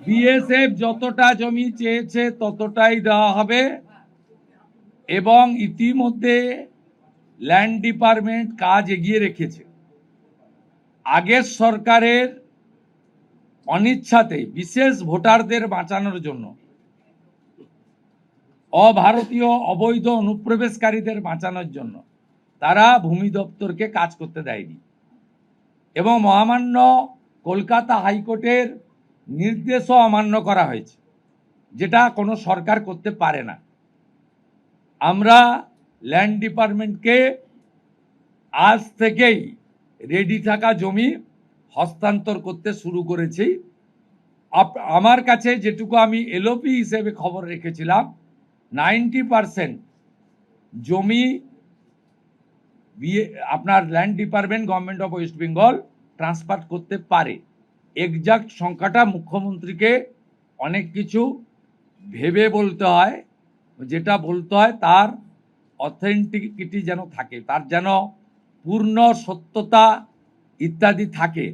BSF যতটা জমি চেয়েছে ততটাই দেওয়া হবে এবং ইতিমধ্যে ল্যান্ড ডিপার্টমেন্ট কাজ এগিয়ে রেখেছে। আগের সরকারের অনিচ্ছাতে বিশেষ ভোটারদের বাঁচানোর জন্য, অভারতীয় অবৈধ অনুপ্রবেশকারীদের বাঁচানোর জন্য তারা ভূমি দপ্তরকে কাজ করতে দেয়নি এবং মহামান্য কলকাতা হাইকোর্টের নির্দেশও অমান্য করা হয়েছে, যেটা কোনো সরকার করতে পারে না। আমরা ল্যান্ড ডিপার্টমেন্টকে আজ থেকেই রেডি থাকা জমি হস্তান্তর করতে শুরু করেছি। আমার কাছে যেটুকু আমি এলওপি হিসেবে খবর রেখেছিলাম, 90% জমি আপনার land department government of West Bengal transfer করতে পারে। এক্সাক্ট সংখ্যাটা মুখ্যমন্ত্রীকে অনেক কিছু ভেবে বলতে হয়, যেটা বলতে হয় তার অথেন্টিকিটি যেন থাকে, তার যেন পূর্ণ সত্যতা ইত্যাদি থাকে।